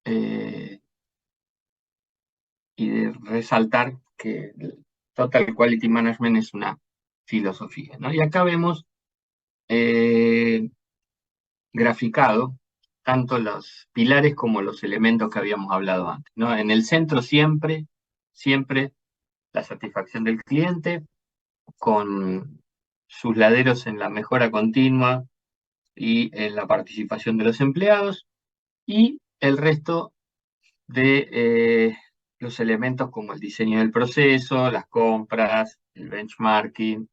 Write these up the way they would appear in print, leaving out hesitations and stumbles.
eh, y de resaltar que el Total Quality Management es una filosofía, ¿no? Y acá vemos eh, graficado tanto los pilares como los elementos que habíamos hablado antes, ¿no? En el centro siempre, siempre la satisfacción del cliente con sus laderos en la mejora continua y en la participación de los empleados y el resto de los elementos como el diseño del proceso, las compras, el benchmarking,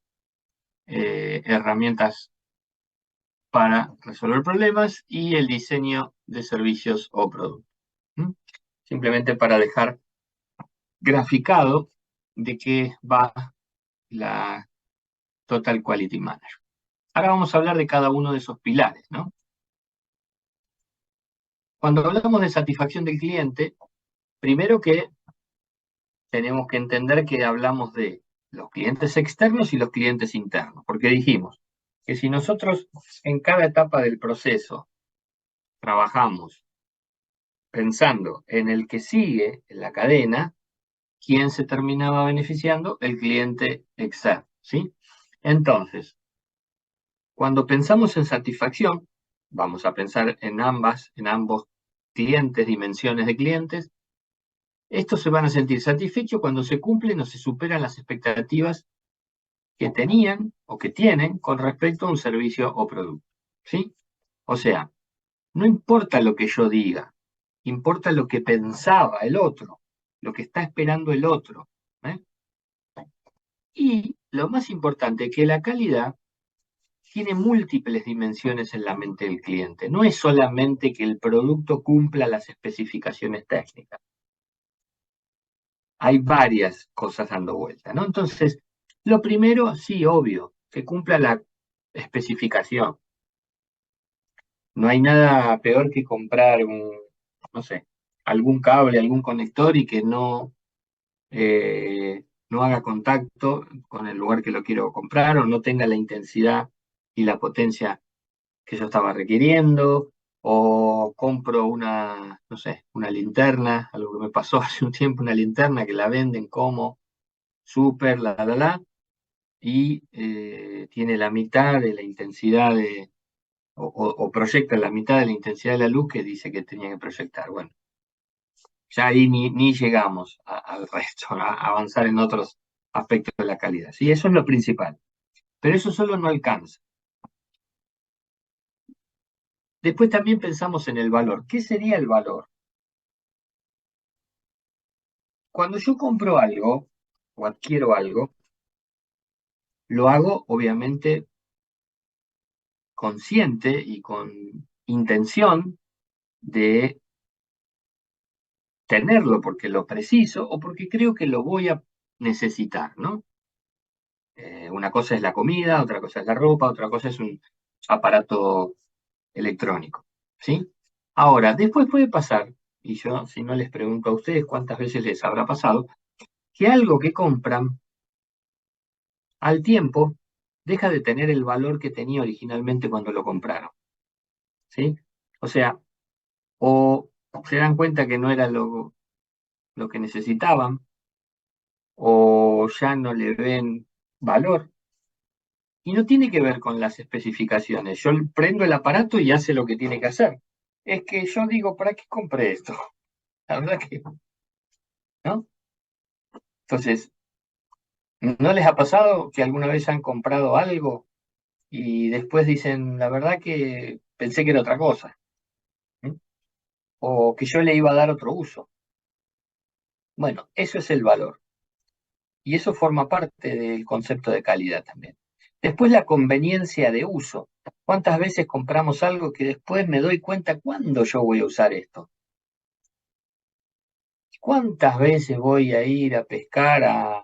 herramientas para resolver problemas y el diseño de servicios o productos. ¿Mm? Simplemente para dejar graficado de qué va la Total Quality Manager. Ahora vamos a hablar de cada uno de esos pilares, ¿no? Cuando hablamos de satisfacción del cliente, primero que tenemos que entender que hablamos de los clientes externos y los clientes internos, porque dijimos que si nosotros en cada etapa del proceso trabajamos pensando en el que sigue en la cadena, ¿quién se terminaba beneficiando? El cliente externo, ¿sí? Entonces, cuando pensamos en satisfacción, vamos a pensar en ambos clientes, dimensiones de clientes. Estos se van a sentir satisfechos cuando se cumplen o se superan las expectativas que tenían o que tienen con respecto a un servicio o producto, ¿sí? O sea, no importa lo que yo diga, importa lo que pensaba el otro, lo que está esperando el otro, ¿eh? Y lo más importante, que la calidad tiene múltiples dimensiones en la mente del cliente. No es solamente que el producto cumpla las especificaciones técnicas. Hay varias cosas dando vuelta, ¿no? Entonces, lo primero, sí, obvio, que cumpla la especificación. No hay nada peor que comprar no sé, algún cable, algún conector y que no haga contacto con el lugar que lo quiero comprar o no tenga la intensidad y la potencia que yo estaba requiriendo, o compro no sé, una linterna, algo que me pasó hace un tiempo, una linterna que la venden como súper, y tiene la mitad de la intensidad o proyecta la mitad de la intensidad de la luz que dice que tenía que proyectar. Bueno, ya ahí ni llegamos al resto, a avanzar en otros aspectos de la calidad. Sí, eso es lo principal. Pero eso solo no alcanza. Después también pensamos en el valor. ¿Qué sería el valor? Cuando yo compro algo o adquiero algo, lo hago obviamente consciente y con intención de tenerlo porque lo preciso o porque creo que lo voy a necesitar, ¿no? Una cosa es la comida, otra cosa es la ropa, otra cosa es un aparato electrónico, ¿sí? Ahora, después puede pasar, y yo si no les pregunto a ustedes cuántas veces les habrá pasado, que algo que compran al tiempo deja de tener el valor que tenía originalmente cuando lo compraron, ¿sí? O sea, o se dan cuenta que no era lo que necesitaban, o ya no le ven valor. Y no tiene que ver con las especificaciones. Yo prendo el aparato y hace lo que tiene que hacer. Es que yo digo, ¿para qué compré esto? La verdad que, ¿no? Entonces, ¿no les ha pasado que alguna vez han comprado algo y después dicen, la verdad que pensé que era otra cosa? ¿Mm? O que yo le iba a dar otro uso. Bueno, eso es el valor. Y eso forma parte del concepto de calidad también. Después la conveniencia de uso. ¿Cuántas veces compramos algo que después me doy cuenta cuándo yo voy a usar esto? ¿Cuántas veces voy a ir a pescar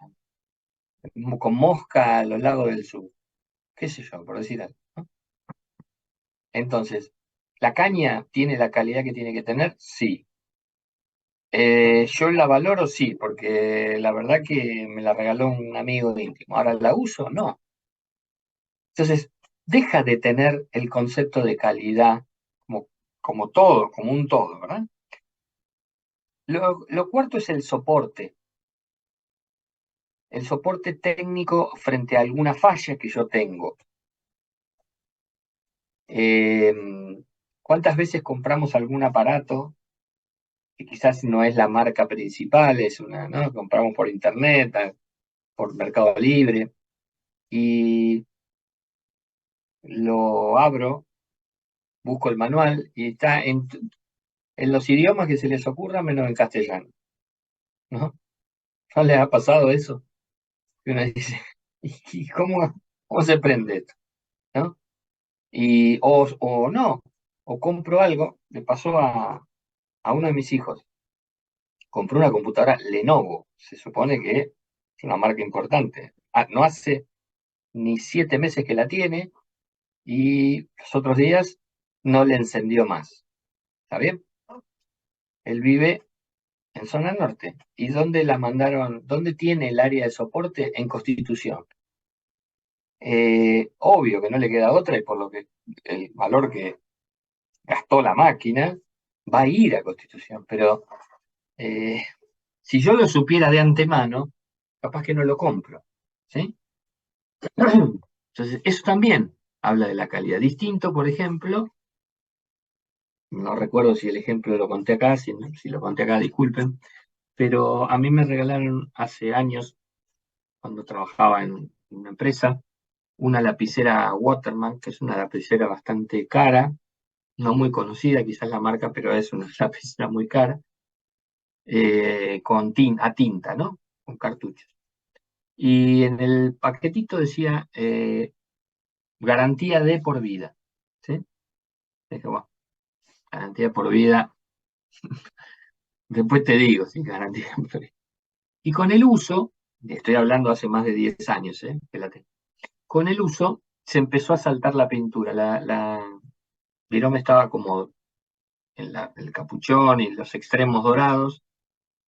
con mosca a los lagos del sur? ¿Qué sé yo, por decir algo, ¿no? Entonces, ¿la caña tiene la calidad que tiene que tener? Sí. Yo la valoro, sí, porque la verdad que me la regaló un amigo íntimo. Ahora la uso, no. Entonces, deja de tener el concepto de calidad como todo, como un todo, ¿verdad? Lo cuarto es el soporte técnico frente a alguna falla que yo tengo. Eh, ¿Cuántas veces compramos algún aparato que quizás no es la marca principal, es una, ¿no? Compramos por internet, por Mercado Libre, y lo abro, busco el manual y está en los idiomas que se les ocurra menos en castellano, ¿no? ¿No les ha pasado eso? Y uno dice, ¿y cómo se prende esto? ¿No? O no, o compro algo, le pasó a uno de mis hijos, compró una computadora Lenovo, se supone que es una marca importante. No hace ni 7 meses que la tiene y los otros días no le encendió más. ¿Está bien? Él vive en zona norte. ¿Y dónde la mandaron? ¿Dónde tiene el área de soporte? En Constitución. Obvio que no le queda otra y por lo que el valor que gastó la máquina va a ir a Constitución. Pero eh, si yo lo supiera de antemano, capaz que no lo compro. ¿Sí? Entonces, eso también habla de la calidad. Distinto, por ejemplo, no recuerdo si el ejemplo lo conté acá, si lo conté acá, disculpen, pero a mí me regalaron hace años, cuando trabajaba en una empresa, una lapicera Waterman, que es una lapicera bastante cara, no muy conocida, quizás la marca, pero es una lapicera muy cara, a tinta, ¿no? Con cartuchos. Y en el paquetito decía garantía de por vida. ¿Sí? Dije, bueno, garantía por vida, después te digo, sí, garantía por vida. Y con el uso, estoy hablando hace más de 10 años, que la tengo, con el uso se empezó a saltar la pintura. La virome estaba como en el capuchón y los extremos dorados,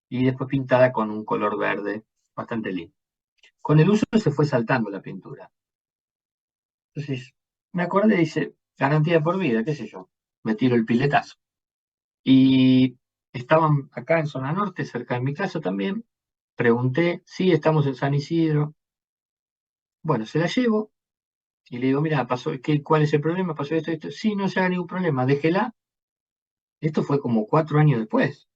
y después pintada con un color verde bastante lindo. Con el uso se fue saltando la pintura. Entonces, me acordé y dice, garantía por vida, qué sé yo, me tiro el piletazo. Y estaban acá en zona norte, cerca de mi casa también. Pregunté, sí, estamos en San Isidro. Bueno, se la llevo y le digo, mira, ¿cuál es el problema? Pasó esto, esto. Sí, no se haga ningún problema, déjela. Esto fue como 4 años después.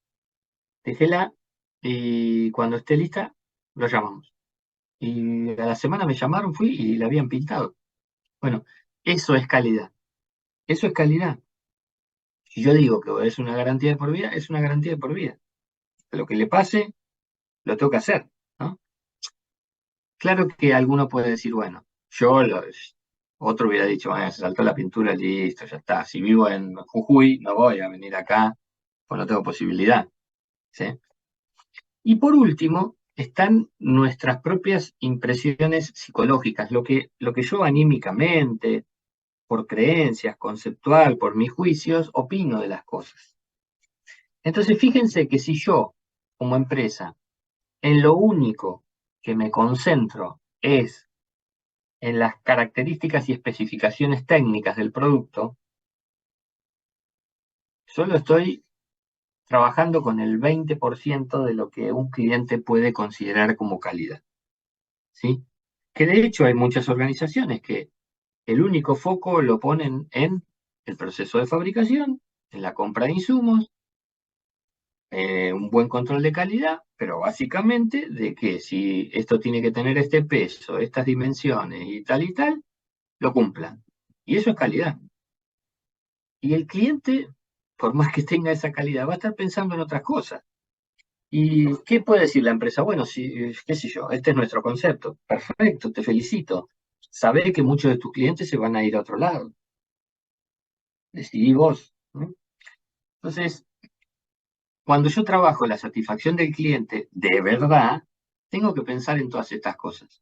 Déjela y cuando esté lista, lo llamamos. Y a la semana me llamaron, fui y la habían pintado. Bueno, eso es calidad. Eso es calidad. Si yo digo que es una garantía de por vida, es una garantía de por vida. Lo que le pase, lo tengo que hacer, ¿no? Claro que alguno puede decir, bueno, otro hubiera dicho, bueno, se saltó la pintura, listo, ya está. Si vivo en Jujuy, no voy a venir acá, pues no tengo posibilidad. ¿Sí? Y por último, están nuestras propias impresiones psicológicas, lo que yo anímicamente, por creencias, conceptual, por mis juicios, opino de las cosas. Entonces, fíjense que si yo, como empresa, en lo único que me concentro es en las características y especificaciones técnicas del producto, solo estoy trabajando con el 20% de lo que un cliente puede considerar como calidad. ¿Sí? Que de hecho hay muchas organizaciones que el único foco lo ponen en el proceso de fabricación, en la compra de insumos, un buen control de calidad, pero básicamente de que si esto tiene que tener este peso, estas dimensiones y tal, lo cumplan. Y eso es calidad. Y el cliente, por más que tenga esa calidad, va a estar pensando en otras cosas. ¿Y qué puede decir la empresa? Bueno, si, qué sé yo, este es nuestro concepto. Perfecto, te felicito. Sabé que muchos de tus clientes se van a ir a otro lado. Decidí vos, ¿no? Entonces, cuando yo trabajo la satisfacción del cliente de verdad, tengo que pensar en todas estas cosas,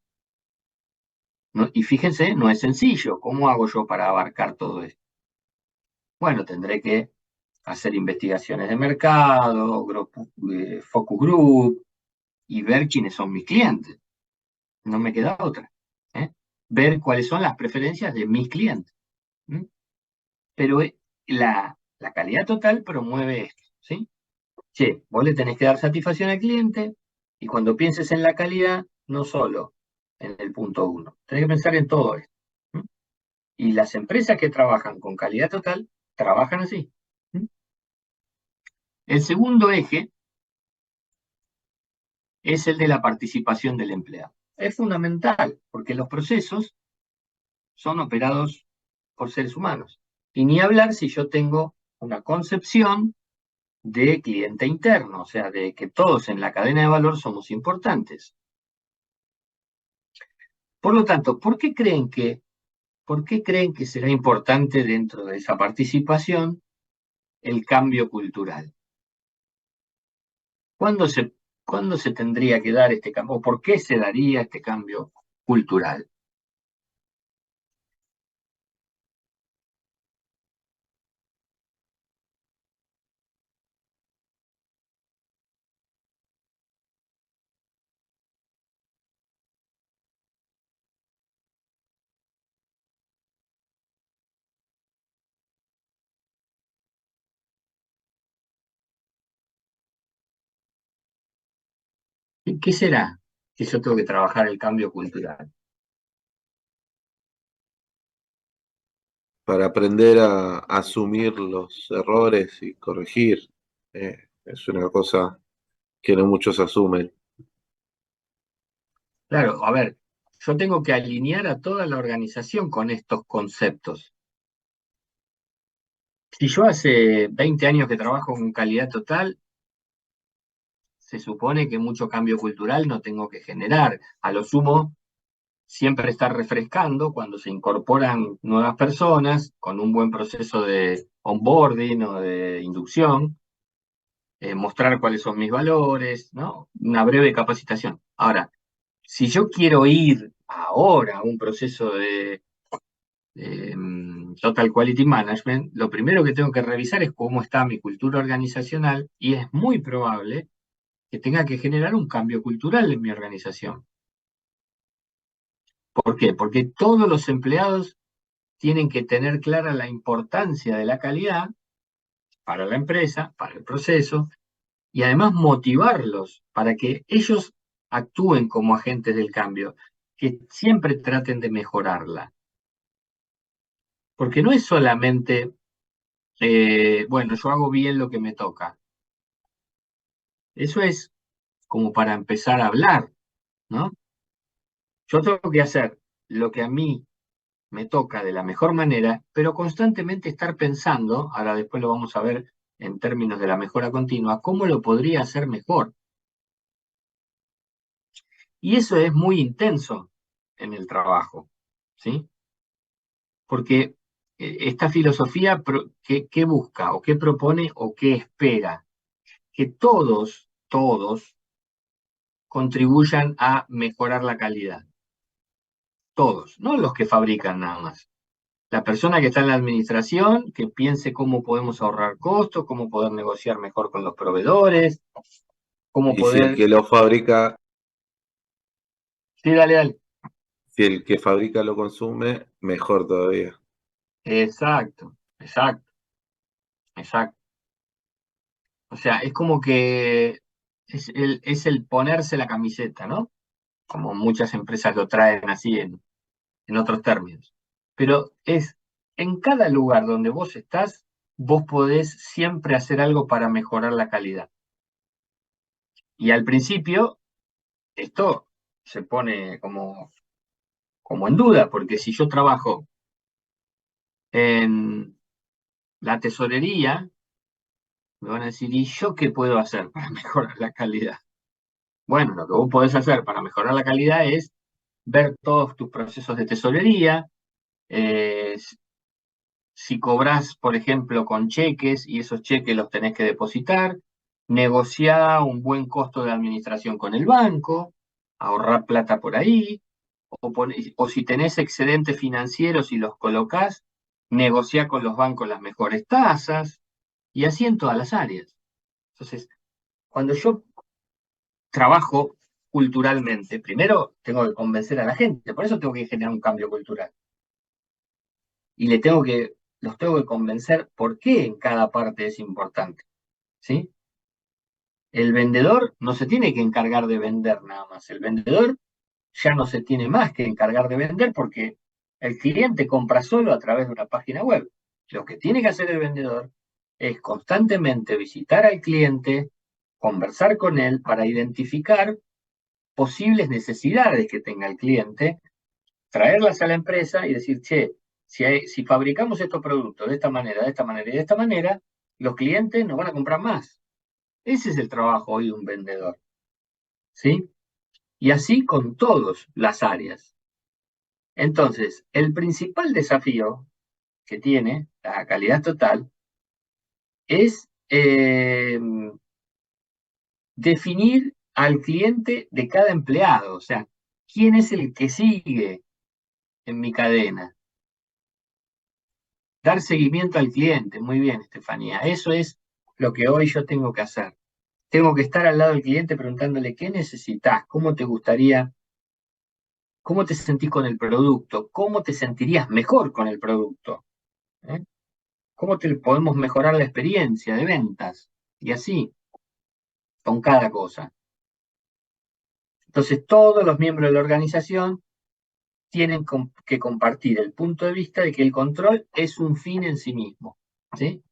¿no? Y fíjense, no es sencillo. ¿Cómo hago yo para abarcar todo esto? Bueno, tendré que hacer investigaciones de mercado, focus group y ver quiénes son mis clientes. No me queda otra. ¿Eh? Ver cuáles son las preferencias de mis clientes. ¿Mm? Pero la calidad total promueve esto, ¿sí? che, vos le tenés que dar satisfacción al cliente y cuando pienses en la calidad, no solo en el punto uno, tenés que pensar en todo esto. ¿M? Y las empresas que trabajan con calidad total, trabajan así. ¿M? El segundo eje es el de la participación del empleado. Es fundamental porque los procesos son operados por seres humanos. Y ni hablar si yo tengo una concepción de cliente interno, o sea, de que todos en la cadena de valor somos importantes. Por lo tanto, por qué creen que será importante dentro de esa participación el cambio cultural? ¿Cuándo se, ¿cuándo se tendría que dar este cambio? ¿O por qué se daría este cambio cultural? ¿Qué será que yo tengo que trabajar el cambio cultural? Para aprender a asumir los errores y corregir. Es una cosa que no muchos asumen. Claro, a ver, yo tengo que alinear a toda la organización con estos conceptos. Si yo hace 20 años que trabajo con calidad total, se supone que mucho cambio cultural no tengo que generar. A lo sumo, siempre estar refrescando cuando se incorporan nuevas personas con un buen proceso de onboarding o de inducción, mostrar cuáles son mis valores, ¿no? Una breve capacitación. Ahora, si yo quiero ir ahora a un proceso de Total Quality Management, lo primero que tengo que revisar es cómo está mi cultura organizacional y es muy probable que tenga que generar un cambio cultural en mi organización. ¿Por qué? Porque todos los empleados tienen que tener clara la importancia de la calidad para la empresa, para el proceso, y además motivarlos para que ellos actúen como agentes del cambio, que siempre traten de mejorarla. Porque no es solamente, bueno, yo hago bien lo que me toca. Eso es como para empezar a hablar, ¿no? Yo tengo que hacer lo que a mí me toca de la mejor manera, pero constantemente estar pensando, ahora después lo vamos a ver en términos de la mejora continua, cómo lo podría hacer mejor. Y eso es muy intenso en el trabajo, ¿sí? Porque esta filosofía, ¿qué busca o qué propone o qué espera? Que todos contribuyan a mejorar la calidad. Todos, no los que fabrican nada más. La persona que está en la administración, que piense cómo podemos ahorrar costos, cómo poder negociar mejor con los proveedores, cómo Y si el poder... que lo fabrica, Sí, dale, dale. si el que fabrica lo consume, mejor todavía. Exacto, exacto, exacto. O sea, es como que es el ponerse la camiseta, ¿no? Como muchas empresas lo traen así en otros términos. Pero es en cada lugar donde vos estás, vos podés siempre hacer algo para mejorar la calidad. Y al principio, esto se pone como en duda, porque si yo trabajo en la tesorería, me van a decir, ¿y yo qué puedo hacer para mejorar la calidad? Bueno, lo que vos podés hacer para mejorar la calidad es ver todos tus procesos de tesorería, eh, si cobrás, por ejemplo, con cheques y esos cheques los tenés que depositar, negociar un buen costo de administración con el banco, ahorrar plata por ahí, o si tenés excedentes financieros y los colocás, negociar con los bancos las mejores tasas, y así en todas las áreas. Entonces, cuando yo trabajo culturalmente, primero tengo que convencer a la gente, por eso tengo que generar un cambio cultural. Y los tengo que convencer por qué en cada parte es importante, ¿sí? El vendedor no se tiene que encargar de vender nada más. El vendedor ya no se tiene más que encargar de vender porque el cliente compra solo a través de una página web. Lo que tiene que hacer el vendedor es constantemente visitar al cliente, conversar con él para identificar posibles necesidades que tenga el cliente, traerlas a la empresa y decir, che, si fabricamos estos productos de esta manera, de esta manera y de esta manera, los clientes nos van a comprar más. Ese es el trabajo hoy de un vendedor, ¿sí? Y así con todas las áreas. Entonces, el principal desafío que tiene la calidad total es definir al cliente de cada empleado, o sea, quién es el que sigue en mi cadena. Dar seguimiento al cliente, muy bien, Estefanía, eso es lo que hoy yo tengo que hacer. Tengo que estar al lado del cliente preguntándole qué necesitas, cómo te gustaría, cómo te sentís con el producto, cómo te sentirías mejor con el producto, ¿eh? ¿Cómo te podemos mejorar la experiencia de ventas? Y así, con cada cosa. Entonces, todos los miembros de la organización tienen que compartir el punto de vista de que el control es un fin en sí mismo, ¿sí?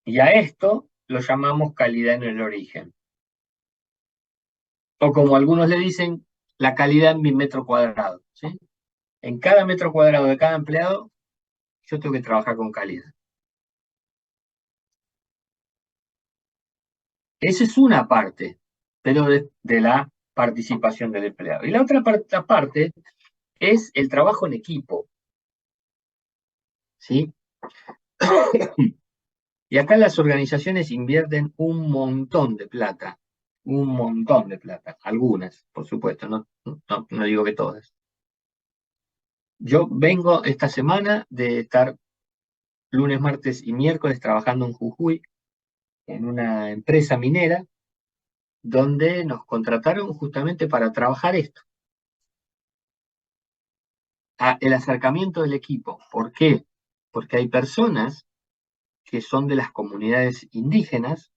Y a esto lo llamamos calidad en el origen. O como algunos le dicen, la calidad en mi metro cuadrado, ¿sí? En cada metro cuadrado de cada empleado, yo tengo que trabajar con calidad. Esa es una parte, pero de la participación del empleado. Y la otra parte es el trabajo en equipo, ¿sí? Y acá las organizaciones invierten un montón de plata, algunas, por supuesto, no digo que todas. Yo vengo esta semana de estar lunes, martes y miércoles trabajando en Jujuy, en una empresa minera, donde nos contrataron justamente para trabajar esto, el acercamiento del equipo. ¿Por qué? Porque hay personas que son de las comunidades indígenas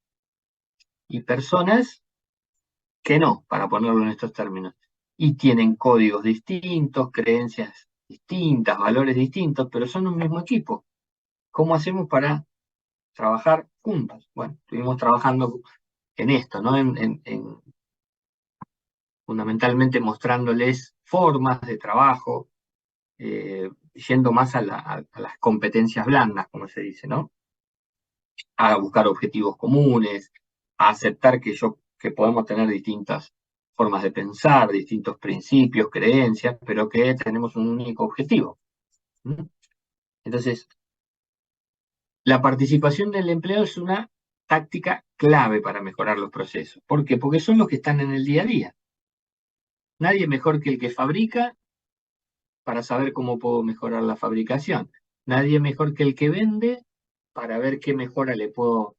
y personas que no, para ponerlo en estos términos. Y tienen códigos distintos, creencias distintas, valores distintos, pero son un mismo equipo. ¿Cómo hacemos para trabajar juntos? Bueno, estuvimos trabajando en esto, ¿no? Fundamentalmente mostrándoles formas de trabajo, yendo más a las competencias blandas, como se dice, ¿no? A buscar objetivos comunes, a aceptar que podemos tener distintas formas de pensar, distintos principios, creencias, pero que tenemos un único objetivo. ¿Mm? Entonces, la participación del empleado es una táctica clave para mejorar los procesos. ¿Por qué? Porque son los que están en el día a día. Nadie mejor que el que fabrica para saber cómo puedo mejorar la fabricación. Nadie mejor que el que vende para ver qué mejora le puedo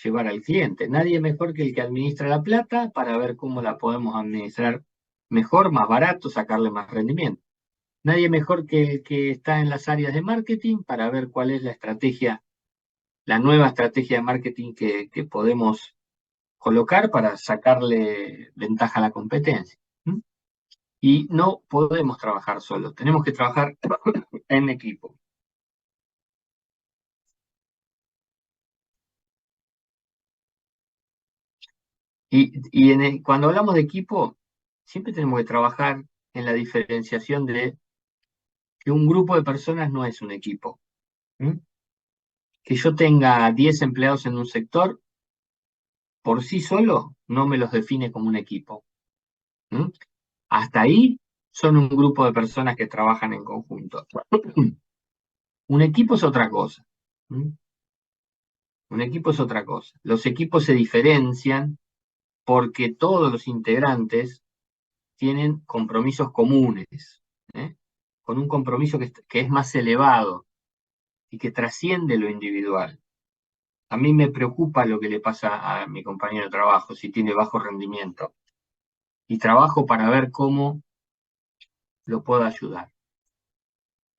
llevar al cliente. Nadie mejor que el que administra la plata para ver cómo la podemos administrar mejor, más barato, sacarle más rendimiento. Nadie mejor que el que está en las áreas de marketing para ver cuál es la estrategia, la nueva estrategia de marketing que podemos colocar para sacarle ventaja a la competencia. ¿Mm? Y no podemos trabajar solos, tenemos que trabajar en equipo. Cuando hablamos de equipo, siempre tenemos que trabajar en la diferenciación de que un grupo de personas no es un equipo. ¿Mm? Que yo tenga 10 empleados en un sector, por sí solo, no me los define como un equipo. ¿Mm? Hasta ahí son un grupo de personas que trabajan en conjunto. Un equipo es otra cosa. ¿Mm? Un equipo es otra cosa. Los equipos se diferencian porque todos los integrantes tienen compromisos comunes, ¿eh? Con un compromiso que es más elevado y que trasciende lo individual. A mí me preocupa lo que le pasa a mi compañero de trabajo si tiene bajo rendimiento. Y trabajo para ver cómo lo puedo ayudar.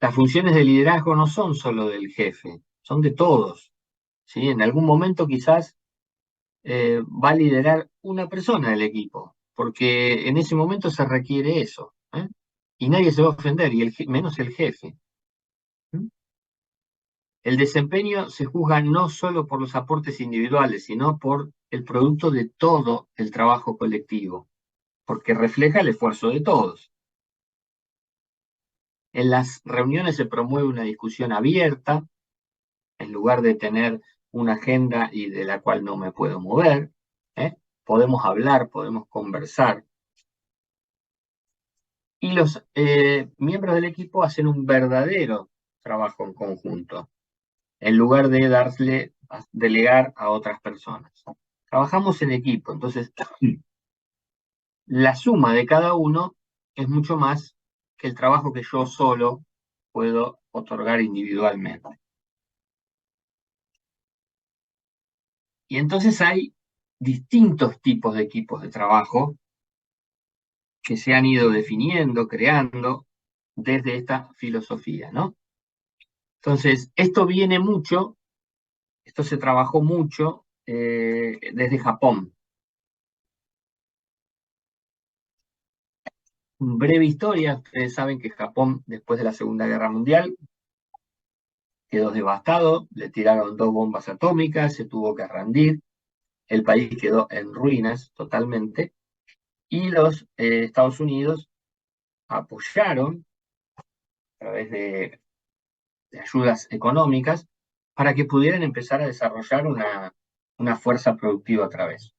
Las funciones de liderazgo no son solo del jefe, son de todos. ¿Sí? En algún momento quizás va a liderar una persona del equipo, porque en ese momento se requiere eso, ¿eh? Y nadie se va a ofender, y menos el jefe. ¿Mm? El desempeño se juzga no solo por los aportes individuales, sino por el producto de todo el trabajo colectivo, porque refleja el esfuerzo de todos. En las reuniones se promueve una discusión abierta, en lugar de tener una agenda y de la cual no me puedo mover. ¿Eh? Podemos hablar, podemos conversar. Y los miembros del equipo hacen un verdadero trabajo en conjunto, en lugar de delegar a otras personas. Trabajamos en equipo, entonces la suma de cada uno es mucho más que el trabajo que yo solo puedo otorgar individualmente. Y entonces hay distintos tipos de equipos de trabajo que se han ido definiendo, creando desde esta filosofía, ¿no? Entonces, esto se trabajó mucho desde Japón. Breve historia, ustedes saben que Japón, después de la Segunda Guerra Mundial, quedó devastado, le tiraron 2 bombas atómicas, se tuvo que rendir, el país quedó en ruinas totalmente, y los Estados Unidos apoyaron a través de ayudas económicas para que pudieran empezar a desarrollar una fuerza productiva otra vez.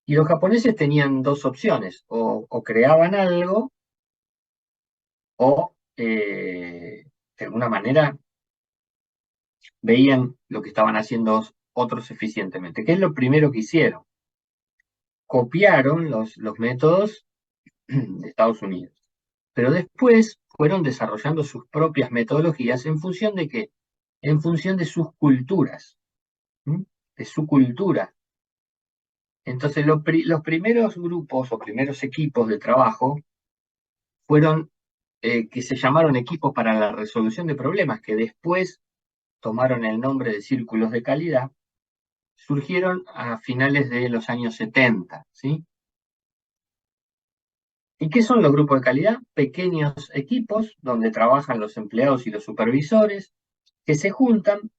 Y los japoneses tenían 2 opciones, o creaban algo o de alguna manera veían lo que estaban haciendo otros eficientemente. ¿Qué es lo primero que hicieron? Copiaron los métodos de Estados Unidos, pero después fueron desarrollando sus propias metodologías en función de qué, en función de sus culturas, ¿m? De su cultura. Entonces, los primeros grupos o primeros equipos de trabajo fueron que se llamaron equipos para la resolución de problemas, que después tomaron el nombre de círculos de calidad, surgieron a finales de los años 70, ¿sí? ¿Y qué son los grupos de calidad? Pequeños equipos donde trabajan los empleados y los supervisores, que se juntan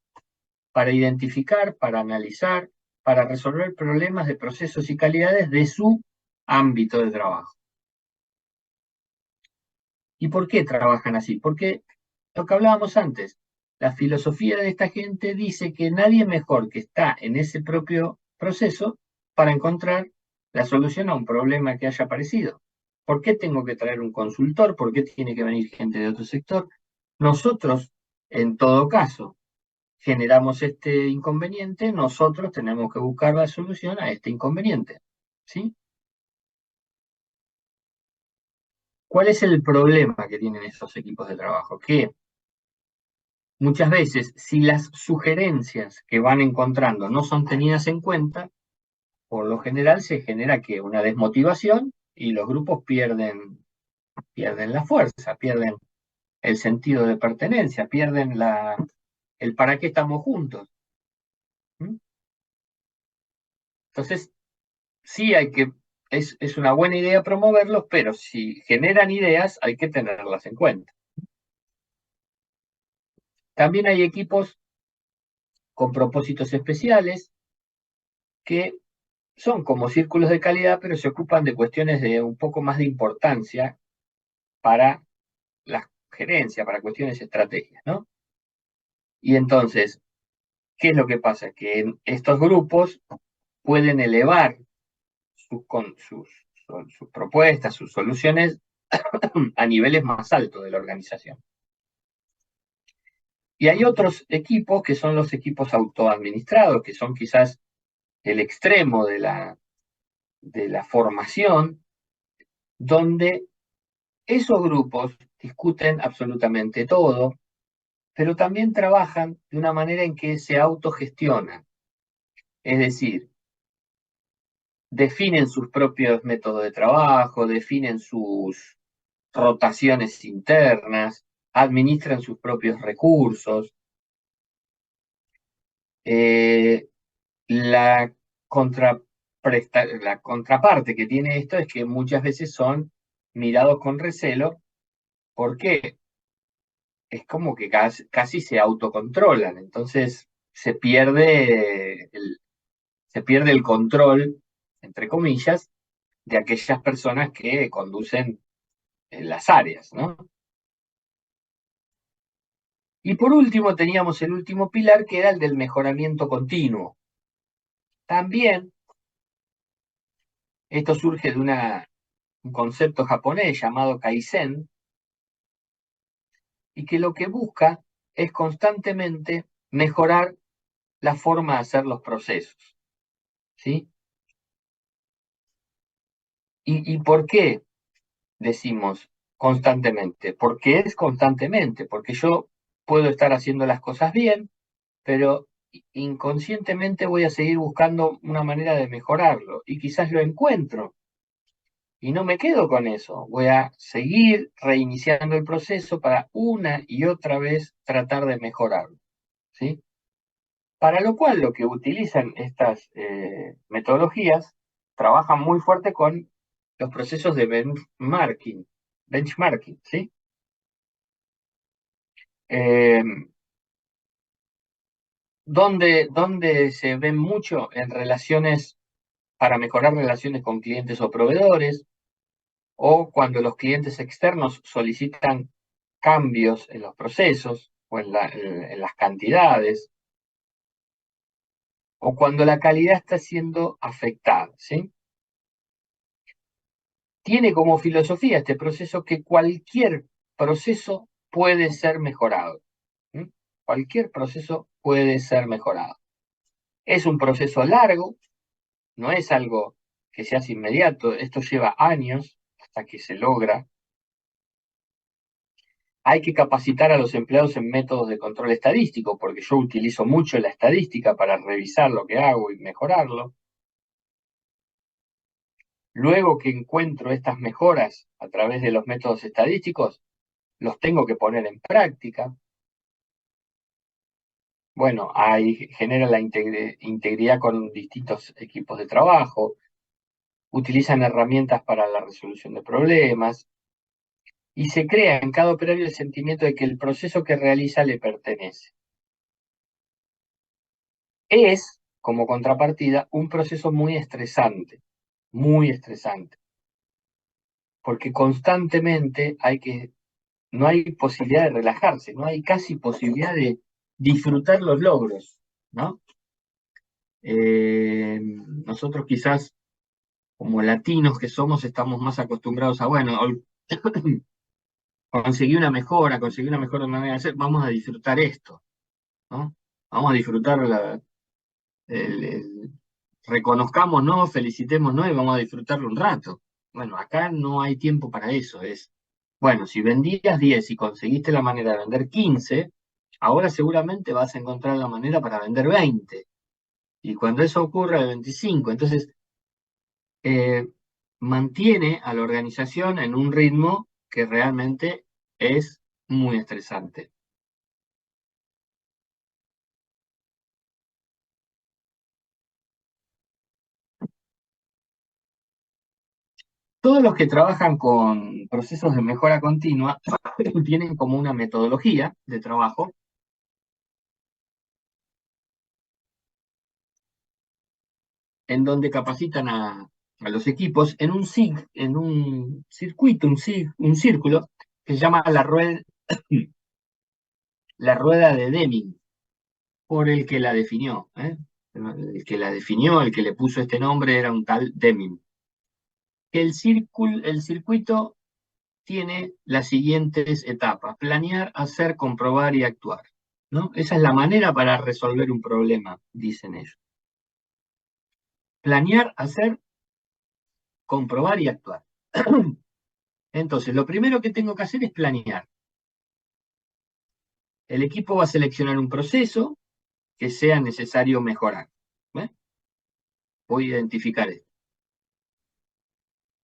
para identificar, para analizar, para resolver problemas de procesos y calidades de su ámbito de trabajo. ¿Y por qué trabajan así? Porque lo que hablábamos antes, la filosofía de esta gente dice que nadie mejor que está en ese propio proceso para encontrar la solución a un problema que haya aparecido. ¿Por qué tengo que traer un consultor? ¿Por qué tiene que venir gente de otro sector? Nosotros, en todo caso, generamos este inconveniente, nosotros tenemos que buscar la solución a este inconveniente. ¿Sí? ¿Cuál es el problema que tienen estos equipos de trabajo? Que muchas veces, si las sugerencias que van encontrando no son tenidas en cuenta, por lo general se genera que una desmotivación y los grupos pierden la fuerza, pierden el sentido de pertenencia, pierden el para qué estamos juntos. ¿Mm? Entonces, sí es una buena idea promoverlos, pero si generan ideas hay que tenerlas en cuenta. También hay equipos con propósitos especiales que son como círculos de calidad, pero se ocupan de cuestiones de un poco más de importancia para la gerencia, para cuestiones estratégicas, ¿no? Y entonces, ¿qué es lo que pasa? Que en estos grupos pueden elevar sus propuestas, sus soluciones a niveles más altos de la organización. Y hay otros equipos que son los equipos autoadministrados, que son quizás el extremo de la formación, donde esos grupos discuten absolutamente todo, pero también trabajan de una manera en que se autogestionan. Es decir, definen sus propios métodos de trabajo, definen sus rotaciones internas, administran sus propios recursos. La la contraparte que tiene esto es que muchas veces son mirados con recelo porque es como que casi se autocontrolan, entonces se pierde el control, entre comillas, de aquellas personas que conducen las áreas, ¿no? Y por último teníamos el último pilar que era el del mejoramiento continuo. También esto surge de un concepto japonés llamado Kaizen, y que lo que busca es constantemente mejorar la forma de hacer los procesos, ¿sí? ¿Y por qué decimos constantemente? Porque es constantemente, porque yo puedo estar haciendo las cosas bien, pero inconscientemente voy a seguir buscando una manera de mejorarlo, y quizás lo encuentro, y no me quedo con eso, voy a seguir reiniciando el proceso para una y otra vez tratar de mejorarlo, ¿sí? Para lo cual lo que utilizan estas metodologías trabajan muy fuerte con los procesos de benchmarking, ¿sí? Eh, donde se ven mucho en relaciones para mejorar relaciones con clientes o proveedores, o cuando los clientes externos solicitan cambios en los procesos o en las cantidades, o cuando la calidad está siendo afectada, ¿sí? Tiene como filosofía este proceso que cualquier proceso puede ser mejorado. ¿Sí? Cualquier proceso puede ser mejorado. Es un proceso largo, no es algo que se hace inmediato, esto lleva años hasta que se logra. Hay que capacitar a los empleados en métodos de control estadístico, porque yo utilizo mucho la estadística para revisar lo que hago y mejorarlo. Luego que encuentro estas mejoras a través de los métodos estadísticos, los tengo que poner en práctica. Bueno, ahí genera la integridad con distintos equipos de trabajo, utilizan herramientas para la resolución de problemas, y se crea en cada operario el sentimiento de que el proceso que realiza le pertenece. Es, como contrapartida, un proceso muy estresante, porque constantemente no hay posibilidad de relajarse, no hay casi posibilidad de disfrutar los logros, ¿no? Nosotros quizás, como latinos que somos, estamos más acostumbrados a, bueno, conseguí una mejora manera de hacer, vamos a disfrutar esto, ¿no? Vamos a disfrutar el, reconozcámonos, felicitémonos y vamos a disfrutarlo un rato. Bueno, acá no hay tiempo para eso, bueno, si vendías 10 y conseguiste la manera de vender 15, ahora seguramente vas a encontrar la manera para vender 20. Y cuando eso ocurra, el 25. Entonces, eh, mantiene a la organización en un ritmo que realmente es muy estresante. Todos los que trabajan con procesos de mejora continua tienen como una metodología de trabajo en donde capacitan a los equipos en en un circuito, un círculo que se llama la rueda de Deming, por el que la definió. El que la definió, el que le puso este nombre era un tal Deming. El circuito tiene las siguientes etapas: planear, hacer, comprobar y actuar, ¿no? Esa es la manera para resolver un problema, dicen ellos. Planear, hacer, comprobar y actuar. Entonces, lo primero que tengo que hacer es planear. El equipo va a seleccionar un proceso que sea necesario mejorar. ¿Eh? Voy a identificar esto.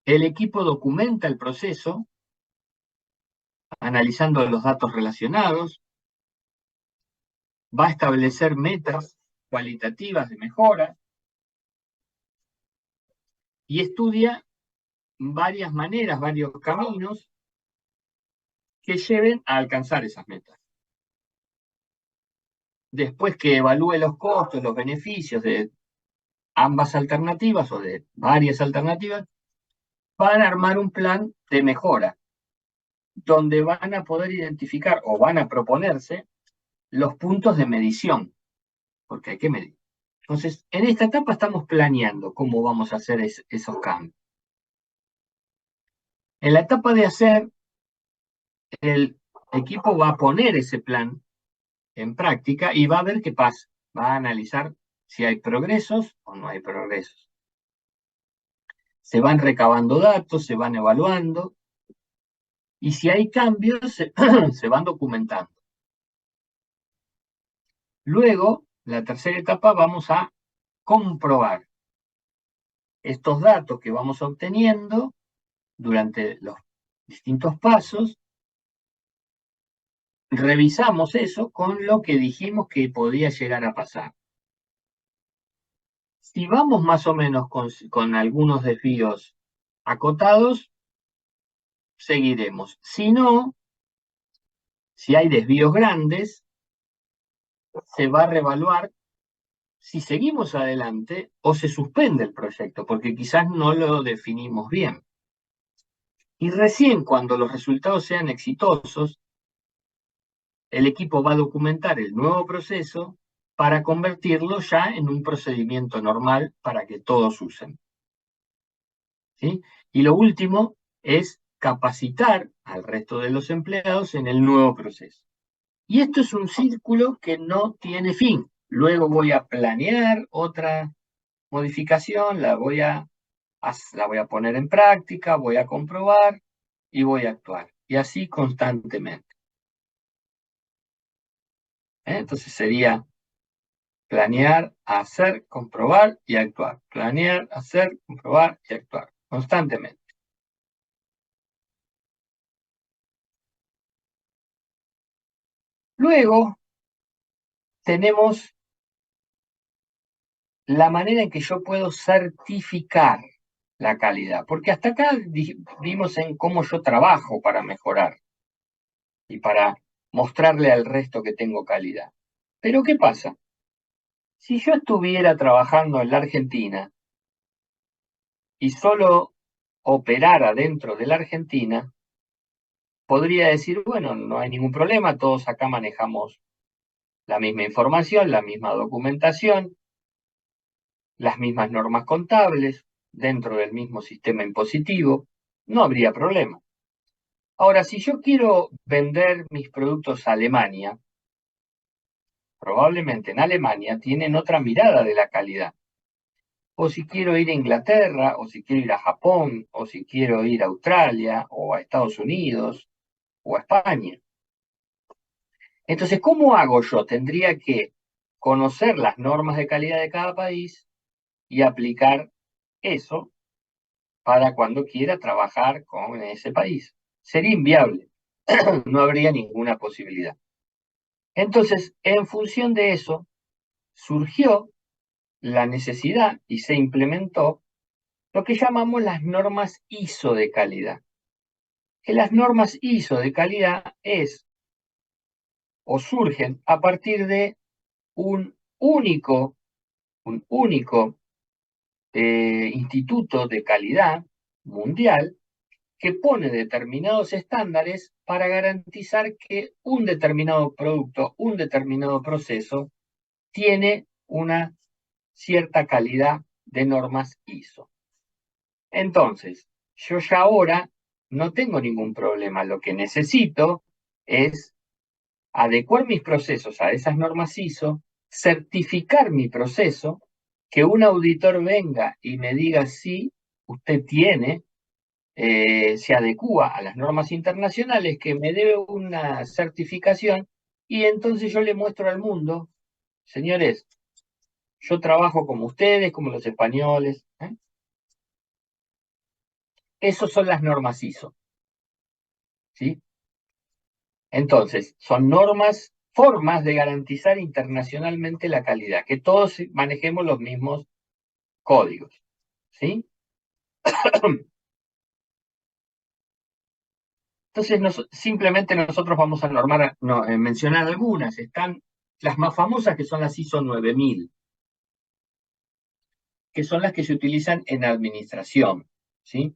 El equipo documenta el proceso, analizando los datos relacionados, va a establecer metas cualitativas de mejora, y estudia varias maneras, varios caminos que lleven a alcanzar esas metas. Después que evalúe los costos, los beneficios de ambas alternativas o de varias alternativas, van a armar un plan de mejora, donde van a poder identificar o van a proponerse los puntos de medición, porque hay que medir. Entonces, en esta etapa estamos planeando cómo vamos a hacer esos cambios. En la etapa de hacer, el equipo va a poner ese plan en práctica y va a ver qué pasa. Va a analizar si hay progresos o no hay progresos. Se van recabando datos, se van evaluando, y si hay cambios, se van documentando. Luego, la tercera etapa, vamos a comprobar estos datos que vamos obteniendo durante los distintos pasos. Revisamos eso con lo que dijimos que podía llegar a pasar. Si vamos más o menos con algunos desvíos acotados, seguiremos. Si no, si hay desvíos grandes, se va a reevaluar si seguimos adelante o se suspende el proyecto, porque quizás no lo definimos bien. Y recién cuando los resultados sean exitosos, el equipo va a documentar el nuevo proceso para convertirlo ya en un procedimiento normal para que todos usen. ¿Sí? Y lo último es capacitar al resto de los empleados en el nuevo proceso. Y esto es un círculo que no tiene fin. Luego voy a planear otra modificación, la voy a poner en práctica, voy a comprobar y voy a actuar. Y así constantemente. Entonces sería planear, hacer, comprobar y actuar. Planear, hacer, comprobar y actuar. Constantemente. Luego tenemos la manera en que yo puedo certificar la calidad. Porque hasta acá vimos en cómo yo trabajo para mejorar y para mostrarle al resto que tengo calidad. Pero ¿qué pasa? Si yo estuviera trabajando en la Argentina y solo operara dentro de la Argentina, podría decir, bueno, no hay ningún problema, todos acá manejamos la misma información, la misma documentación, las mismas normas contables, dentro del mismo sistema impositivo, no habría problema. Ahora, si yo quiero vender mis productos a Alemania, probablemente en Alemania tienen otra mirada de la calidad. O si quiero ir a Inglaterra, o si quiero ir a Japón, o si quiero ir a Australia, o a Estados Unidos, o a España. Entonces, ¿cómo hago yo? Tendría que conocer las normas de calidad de cada país y aplicar eso para cuando quiera trabajar con ese país. Sería inviable, no habría ninguna posibilidad. Entonces, en función de eso, surgió la necesidad y se implementó lo que llamamos las normas ISO de calidad. Que las normas ISO de calidad surgen a partir de un único instituto de calidad mundial que pone determinados estándares para garantizar que un determinado producto, un determinado proceso, tiene una cierta calidad de normas ISO. Entonces, yo ya ahora no tengo ningún problema. Lo que necesito es adecuar mis procesos a esas normas ISO, certificar mi proceso, que un auditor venga y me diga si usted tiene, se adecúa a las normas internacionales, que me debe una certificación, y entonces yo le muestro al mundo, señores, yo trabajo como ustedes, como los españoles. Esas son las normas ISO. ¿Sí? Entonces, son normas, formas de garantizar internacionalmente la calidad, que todos manejemos los mismos códigos. ¿Sí? Entonces, simplemente nosotros vamos a mencionar algunas. Están las más famosas, que son las ISO 9000, que son las que se utilizan en administración, ¿sí?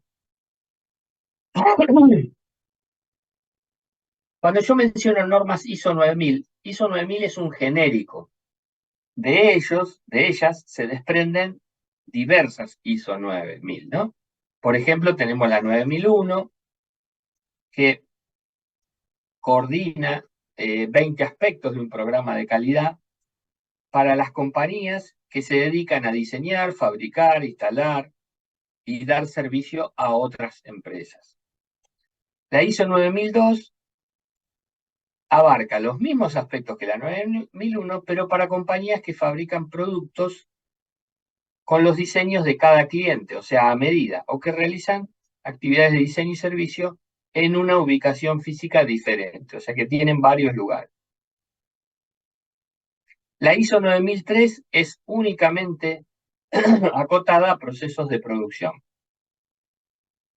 Cuando yo menciono normas ISO 9000, ISO 9000 es un genérico. De ellas se desprenden diversas ISO 9000, ¿no? Por ejemplo, tenemos la 9001, que coordina 20 aspectos de un programa de calidad para las compañías que se dedican a diseñar, fabricar, instalar y dar servicio a otras empresas. La ISO 9002 abarca los mismos aspectos que la 9001, pero para compañías que fabrican productos con los diseños de cada cliente, o sea, a medida, o que realizan actividades de diseño y servicio en una ubicación física diferente, o sea, que tienen varios lugares. La ISO 9003 es únicamente acotada a procesos de producción.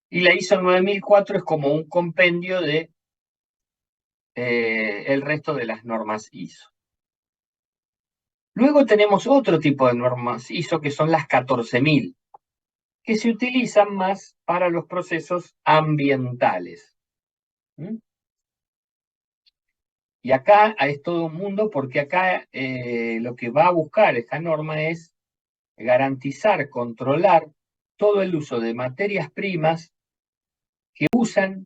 Y la ISO 9004 es como un compendio de el resto de las normas ISO. Luego tenemos otro tipo de normas ISO, que son las 14000, que se utilizan más para los procesos ambientales. Y acá es todo un mundo, porque acá lo que va a buscar esta norma es garantizar, controlar todo el uso de materias primas que usan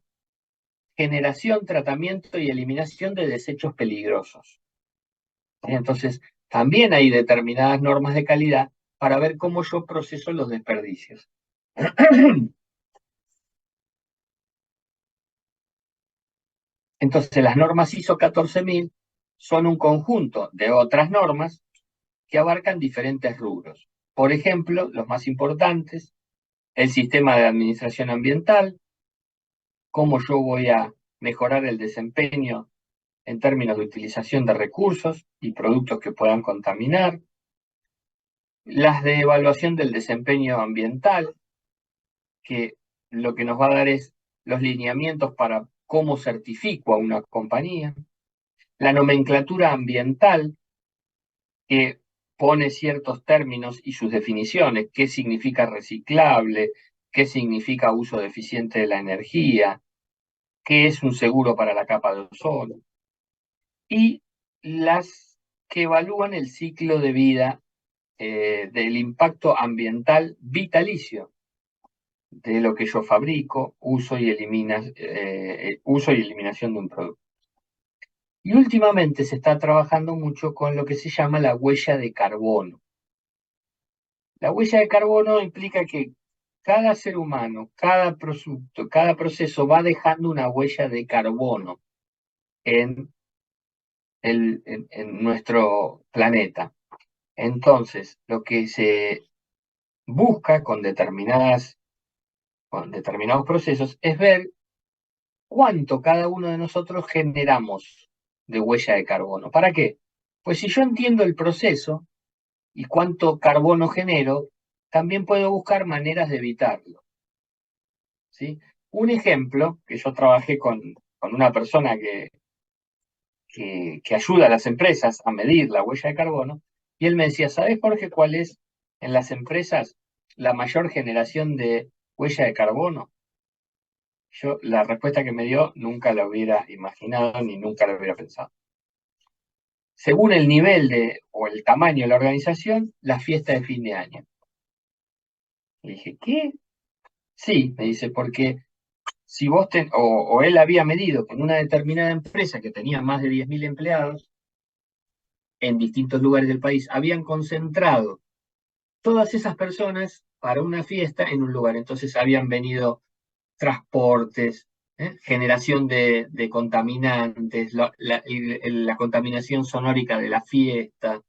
generación, tratamiento y eliminación de desechos peligrosos. Entonces, también hay determinadas normas de calidad para ver cómo yo proceso los desperdicios. Entonces, las normas ISO 14000 son un conjunto de otras normas que abarcan diferentes rubros. Por ejemplo, los más importantes: el sistema de administración ambiental, cómo yo voy a mejorar el desempeño en términos de utilización de recursos y productos que puedan contaminar; las de evaluación del desempeño ambiental, que lo que nos va a dar es los lineamientos para cómo certifico a una compañía; la nomenclatura ambiental, que pone ciertos términos y sus definiciones: qué significa reciclable, qué significa uso eficiente de la energía, qué es un seguro para la capa de ozono; y las que evalúan el ciclo de vida del impacto ambiental vitalicio de lo que yo fabrico, uso y eliminación de un producto. Y últimamente se está trabajando mucho con lo que se llama la huella de carbono. La huella de carbono implica que cada ser humano, cada producto, cada proceso va dejando una huella de carbono en nuestro planeta. Entonces, lo que se busca con determinados procesos es ver cuánto cada uno de nosotros generamos de huella de carbono. ¿Para qué? Pues si yo entiendo el proceso y cuánto carbono genero, también puedo buscar maneras de evitarlo, ¿sí? Un ejemplo, que yo trabajé con una persona que ayuda a las empresas a medir la huella de carbono, y él me decía: ¿sabes, Jorge, cuál es en las empresas la mayor generación de huella de carbono? Yo, la respuesta que me dio, nunca la hubiera imaginado ni nunca la hubiera pensado. Según el nivel o el tamaño de la organización, la fiesta de fin de año. Le dije: ¿qué? Sí, me dice, porque si o él había medido que en una determinada empresa que tenía más de 10.000 empleados, en distintos lugares del país, habían concentrado todas esas personas para una fiesta en un lugar. Entonces habían venido transportes, generación de contaminantes, la contaminación sonórica de la fiesta.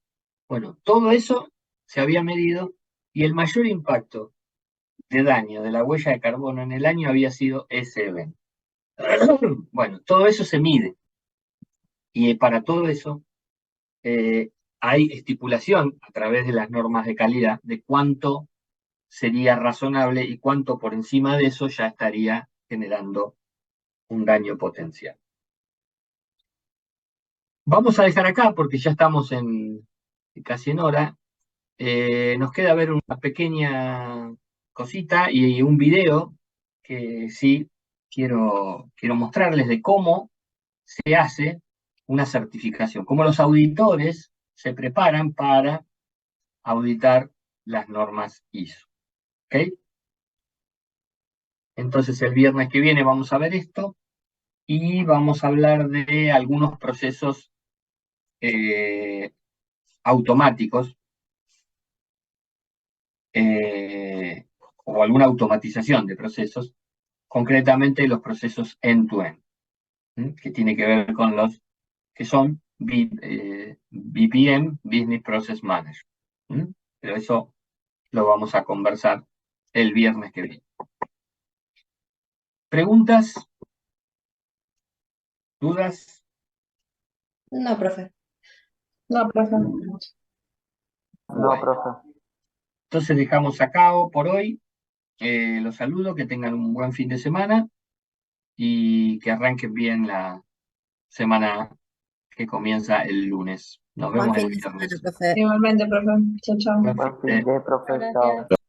Bueno, todo eso se había medido, y el mayor impacto de daño de la huella de carbono en el año había sido ese evento. Bueno, todo eso se mide, y para todo eso hay estipulación a través de las normas de calidad de cuánto sería razonable y cuánto por encima de eso ya estaría generando un daño potencial. Vamos a dejar acá porque ya estamos casi en hora. Nos queda ver una pequeña cosita y un video que sí quiero mostrarles de cómo se hace una certificación, cómo los auditores se preparan para auditar las normas ISO. ¿Ok? Entonces el viernes que viene vamos a ver esto y vamos a hablar de algunos procesos automáticos o alguna automatización de procesos, concretamente los procesos end-to-end, que tiene que ver con los que son BPM, Business Process Manager. Pero eso lo vamos a conversar el viernes que viene. ¿Preguntas? ¿Dudas? No, profe. No, profe. No, profe. Entonces dejamos acá por hoy. Los saludo, que tengan un buen fin de semana y que arranquen bien la semana que comienza el lunes. Nos Buen vemos el fin de semana, viernes. profe. Igualmente, profe. Chao, chao. Buen Buen fin fin de- de, profe. Gracias. Chao.